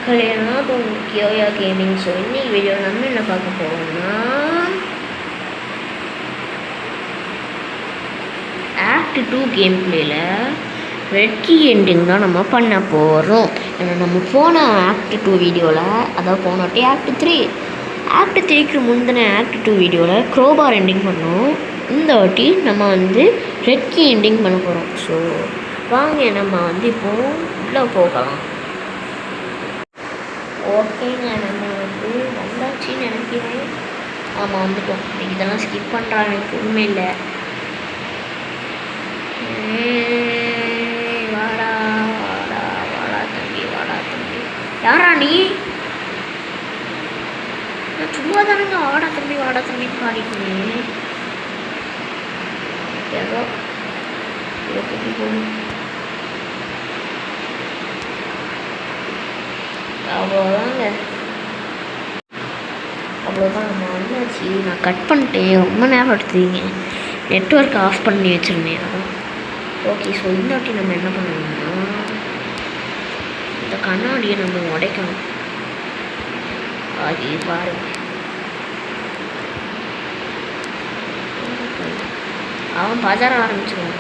கல்யாணம் கியோயா gaming. So இன்னைக்கு வீடியோ நம்ம என்ன பார்க்க போகிறோம்னா ஆக்ட் 2 கேம் பிளேயில் ரெட் கீ எண்டிங் தான் நம்ம பண்ண போகிறோம். ஏன்னா நம்ம போன ஆக்ட் 2 வீடியோவில், அதாவது போன வாட்டி ஆக்ட் 3க்கு முந்தின ஆக்ட் 2 வீடியோவில் க்ரோபார் எண்டிங் பண்ணோம். இந்த வாட்டி நம்ம ரெட் கீ எண்டிங் பண்ண போகிறோம். ஸோ வாங்க நம்ம இப்போது உள்ளே போகலாம். ஓகேங்க, நம்ம வந்தாச்சுன்னு நினைக்கிறேன். ஆமாம், வந்துட்டோம். இதெல்லாம் ஸ்கிப் பண்ணுறா எனக்கு உண்மை இல்லை. வாடா வாடா வாடா தம்பி, வாடா தம்பி. யாரா நீ? நான் சும்மா தானேங்க வாடா தம்பி வாடா தம்பி பாடிக்கிறேன். ஏதோ இதை தம்பி போகணும். அவ்வளோதான் நம்ம வந்தாச்சு. நான் கட் பண்ணிட்டேன், ரொம்ப நேரம் எடுத்துங்க. நெட்ஒர்க் ஆஃப் பண்ணி வச்சுருந்தேன். அதான் ஓகே. ஸோ இந்த வாட்டி நம்ம என்ன பண்ணணும்னா, இந்த கண்ணாடியை நம்ம உடைக்கணும். அது பாருங்க, அவன் பதற ஆரம்பிச்சிருவான்.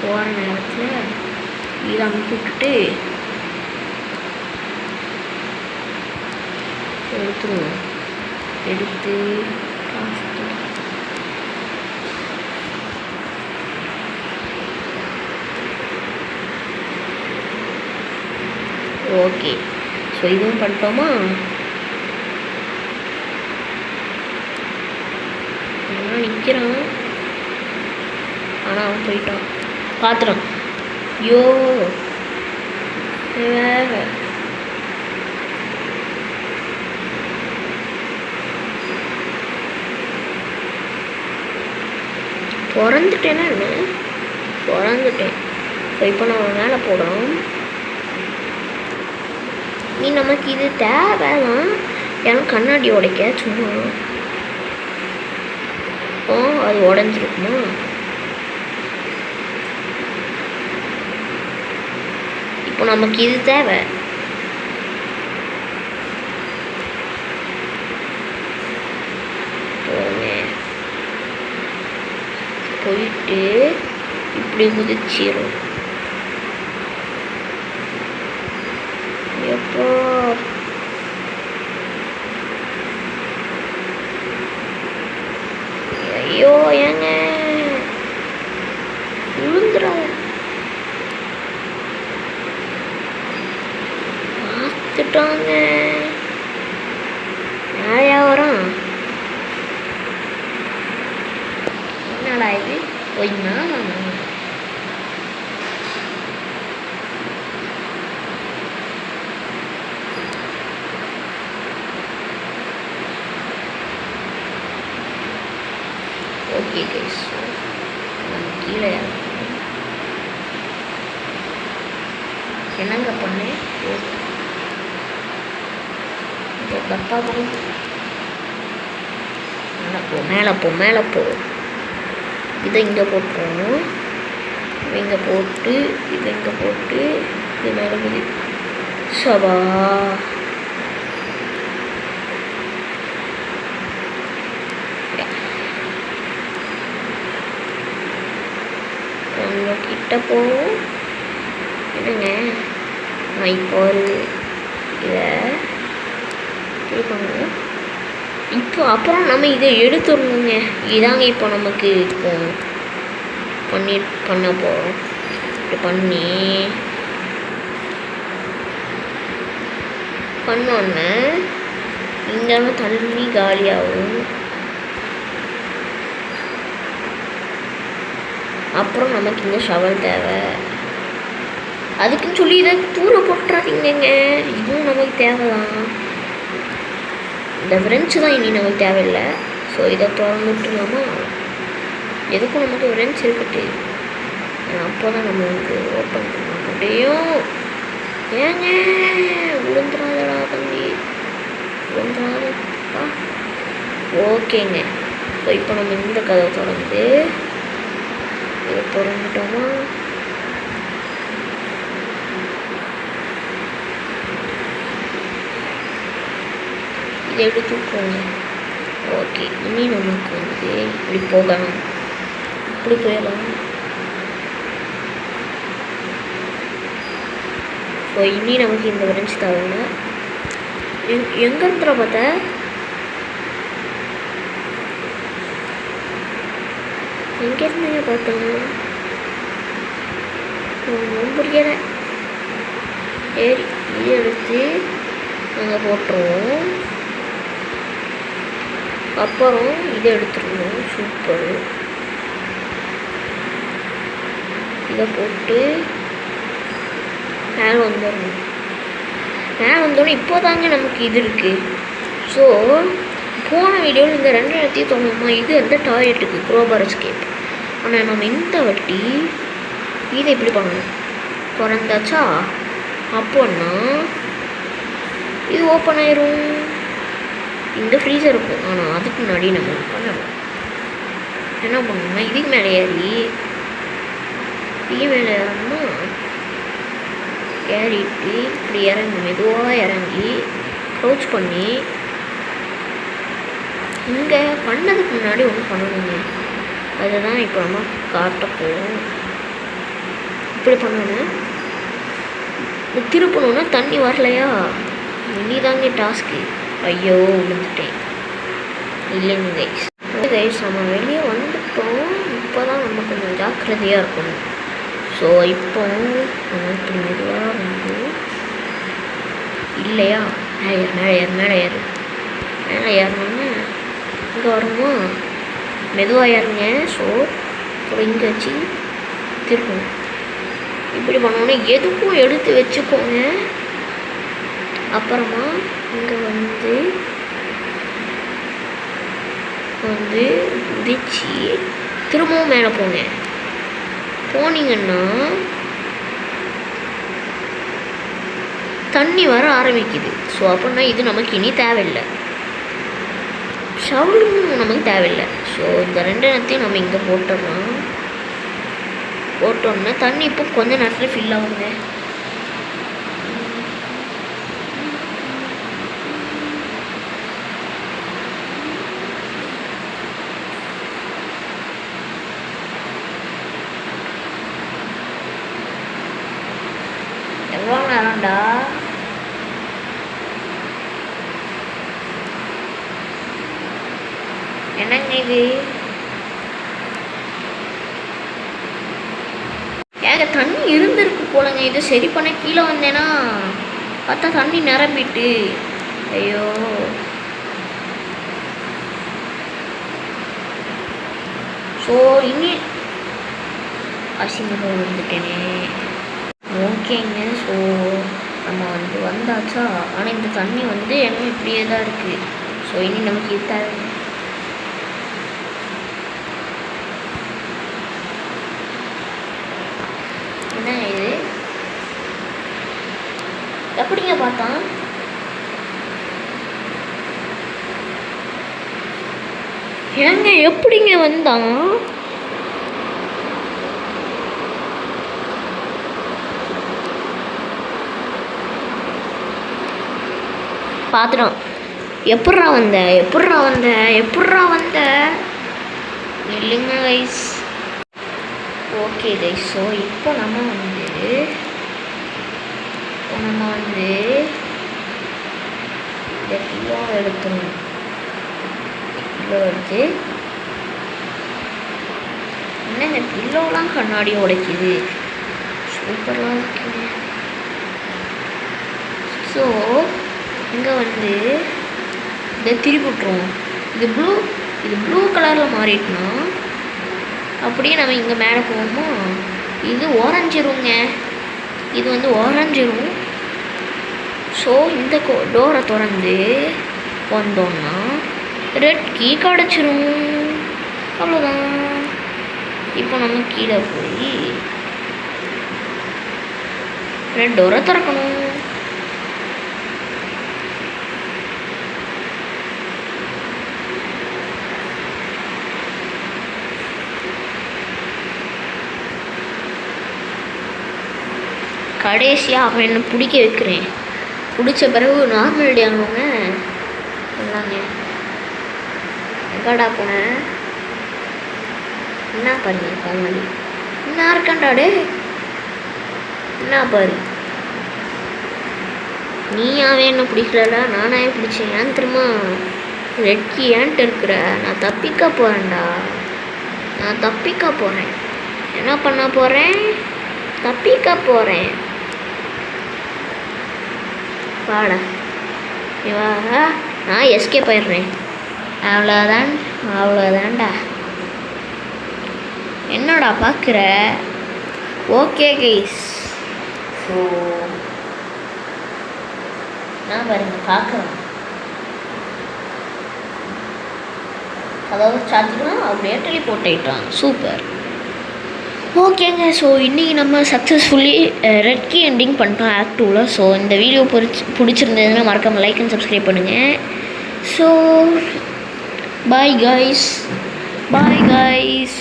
போகிற நேரத்தில் இதை அமுக்கி விட்டுட்டு எடுத்துருவோம். எடுத்து ஓகே. ஸோ இதுவும் பண்ணிட்டோமா? நிற்கிறான், ஆனால் அவன் போயிட்டான். பாத்திரம் ஐயோ வேற பிறந்துட்டேன்னா என்ன? பிறந்துட்டேன். ஸோ இப்போ நம்ம மேலே போடுறோம். நீ நமக்கு இது தேவைதான். ஏன்னா கண்ணாடி உடைக்க சும்மா அது உடஞ்சிருக்குமா? இப்போ நமக்கு இது தேவை. போயிட்டு இப்படி குதிச்சிடும். எப்போ ஐயோ ஏங்க விழுந்துடாத. பார்த்துட்டாங்க நிறையா வரும். என்னடா இது போயின்னா? ஓகே கைஸ், நம்ம கீழே என்னங்க பண்ணேன்? தப்பா போ, மேலே போ மேலே போ. இதை இங்கே போட்டுருவோம். இங்கே போட்டு இதை இங்கே போட்டு இது மேலே குதி. சபா கொஞ்சம் கிட்ட போவோம். என்னங்க இப்போ இதை பண்ணுவோம். இப்போ அப்புறம் நம்ம இதை எடுத்துடணுங்க. இதாங்க இப்போ நமக்கு இப்போ பண்ண போகிறோம். இப்படி பண்ணோன்னே இங்கெல்லாம் தண்ணி காலியாகும். அப்புறம் நமக்கு இங்கே ஷவல் தேவை. அதுக்குன்னு சொல்லி இதை தூர போட்டுறாதீங்க. இதுவும் நமக்கு தேவைதான். இந்த ஃப்ரெஞ்சு தான் இனி நமக்கு தேவையில்லை. ஸோ இதை திறந்துட்டுலாமா? எதுக்கும் நமக்கு ஃப்ரெஞ்ச் இருக்கட்டு. அப்போ தான் நம்ம ஓப்பன் பண்ண முடியும். ஏங்க விழுந்துடாதடா தம்பி, விழுந்துடாதப்பா. ஓகேங்க. ஸோ இப்போ நம்ம இந்த கதவை தொடர்ந்து இதை தொடங்கிட்டோமா? இதை எடுத்து போங்க. ஓகே, இனி நமக்கு வந்து இப்படி போகலாம், இப்படி போயிடலாம். ஸோ இனி நமக்கு இந்த விரைஞ்சி தவிர எங்கே இருக்கிற பார்த்த எங்கே இருந்தீங்க பார்த்தோம் ஒன்றும் புரியலை. சரி, இதை எடுத்து நாங்கள் போட்டுருவோம். அப்புறம் இதை எடுத்துருவோம். சூப்பர். இதை போட்டு மேலே வந்துடணும். மேலே வந்தோடனே இப்போ தாங்க நமக்கு இது இருக்குது. ஸோ போன வீடியோவில் இந்த 2 இடத்தையும் தோணுமா, இது வந்து டாய்லெட்டுக்கு க்ரோபார் எஸ்கேப். ஆனால் நம்ம இந்த வட்டி இதை எப்படி பண்ணணும், திறந்தாச்சா அப்போன்னா இது ஓப்பன் ஆயிரும். இந்த ஃப்ரீசர் இருக்கும். ஆனால் அதுக்கு முன்னாடி நம்ம பண்ணணும், என்ன பண்ணணும்னா இதுக்கு மேலே ஏறி ஏறணும்னா ஏறிட்டு இப்படி இறங்கி மெதுவாக இறங்கி க்ரௌச் பண்ணி இங்கே பண்ணதுக்கு முன்னாடி ஒன்று பண்ணணுங்க. அதுதான் இப்போ நம்ம காட்ட போகிறோம். இப்படி பண்ணணும். திருப்பணுன்னா தண்ணி வரலையா, இனிதாங்க டாஸ்க்கு. ஐயோ விழுந்துட்டேன். இல்லைங்க கைஸ். கைஸ் நம்ம வெளியே வந்துட்டோம். இப்போ தான் நம்ம கொஞ்சம் ஜாக்கிரதையாக இருக்கணும். ஸோ இப்போ நம்ம இப்படி மெதுவாக வந்து இல்லையா மேலே ஏறணும்னா இங்கே வரணுமா, மெதுவாக ஏறுங்க. ஸோ அப்புறம் இங்கே வச்சு திருப்பணும். இப்படி பண்ணோன்னே எதுக்கும் எடுத்து வச்சுக்கோங்க. அப்புறமா இங்கே வந்து மிதிச்சு திரும்பவும் மேலே போங்க. போனீங்கன்னா தண்ணி வர ஆரம்பிக்குது. ஸோ அப்படின்னா இது நமக்கு இனி தேவையில்லை, ஷவலும் நமக்கு தேவையில்லை. ஸோ இந்த 2 இடத்தையும் நம்ம இங்கே போட்டுடலாம். போட்டோம்னா தண்ணி இப்போ கொஞ்சம் நேரத்தில் ஃபில் ஆகுங்க. எவ்வளோ நேரம்டா? என்னங்க இது? ஏங்க தண்ணி இருந்திருக்கு போலங்க. இது சரி பண்ண கீழே வந்தேன்னா பார்த்தா தண்ணி நிரம்பிட்டு. ஐயோ, ஸோ இனி அசிங்கமாக வந்துட்டேனே. ஓகேங்க. ஸோ நம்ம வந்து வந்தாச்சா. ஆனால் இந்த தண்ணி வந்து என்ன இப்படியே தான் இருக்குது. ஸோ இனி நமக்கு இது தேவை. என்ன இது எப்படிங்க பார்த்தா? ஏங்க எப்படிங்க வந்தான்? பார்த்துட்டோம். எப்பட்றா வந்த இல்லைங்க கைஸ். Okay guys. ஸோ இப்போ நம்ம வந்து இந்த கிலோ எடுத்துடணும். கிலோ எடுத்து என்ன இந்த பில்லோலாம் கண்ணாடி உடைக்குது. சூப்பர்லாம் இருக்குங்க. ஸோ இங்கே வந்து இதை திருப்பி விட்ருவோம். இது ப்ளூ கலரில் மாறிட்டுனா அப்படியே நம்ம இங்கே மேலே போவோமா, இது ஓரஞ்சிருங்க. இது வந்து ஓரஞ்சிரும். ஸோ இந்த டோரை திறந்து வந்தோம்னா ரெட் கீ கிடச்சிரும். அவ்வளோதான். இப்போ நம்ம கீழே போய் ரெட் டோரை திறக்கணும். கடைசியாக அவன் என்ன பிடிக்க வைக்கிறேன். பிடிச்ச பிறகு நார்மல் டே ஆனவங்க எல்லாங்க எங்கடா போனேன். என்ன பாருங்க காமெடி என்ன இருக்காண்டாடே. என்ன பாரு நீ அவன் என்ன பிடிக்கலடா, நானே பிடிச்சேன். ஏன் தெரியுமா? ரெட்கி ஏன்ட்டு இருக்கிற. நான் தப்பிக்க போகிறேன்டா. நான் தப்பிக்க போகிறேன். என்ன பண்ண போகிறேன்? தப்பிக்க போகிறேன். வாடா இவா. நான் எஸ்கேப் ஆயிடுறேன். அவ்வளோதான்டா. என்னடா பார்க்குற? Okay guys. ஸோ நான் பாருங்க பார்க்குறேன். அதாவது சாத்திக்கலாம் அப்படியே டெலிபோர்ட் ஆகிட்டான். சூப்பர். ஓகேங்க. ஸோ இன்றைக்கி நம்ம சக்ஸஸ்ஃபுல்லி ரெட்கி எண்டிங் பண்ணிட்டோம் ஆக்ட் 2ல். ஸோ இந்த வீடியோ பிடிச்சிருந்ததுன்னா மறக்காமல் லைக் அண்ட் சப்ஸ்கிரைப் பண்ணுங்கள். So bye guys.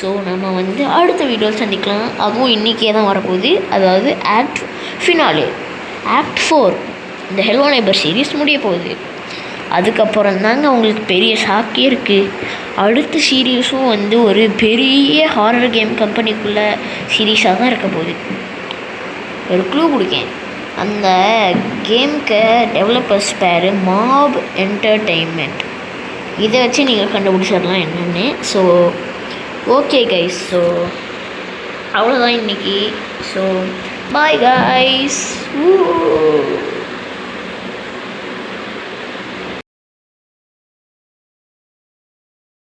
ஸோ நம்ம அடுத்த வீடியோவில் சந்திக்கலாம். அதுவும் இன்றைக்கே தான் வரப்போகுது. அதாவது ஆக்ட் ஃபினாலே ஆக்ட் 4 இந்த ஹெலோ நெய்பர் சீரீஸ் முடிய போகுது. அதுக்கப்புறம் தாங்க உங்களுக்கு பெரிய ஷாக்கே இருக்குது. அடுத்த சீரீஸும் ஒரு பெரிய ஹாரர் கேம் கம்பெனிக்குள்ளே சீரீஸாக தான் இருக்க போகுது. ஒரு க்ளூ கொடுக்கேன். அந்த கேமுக்கு டெவலப்பர்ஸ் பேர் மாப் என்டர்டெயின்மெண்ட். இதை வச்சு நீங்கள் கண்டுபிடிச்சிடலாம் என்னென்னு. So okay guys. ஸோ அவ்வளோதான் இன்றைக்கி. So bye guys.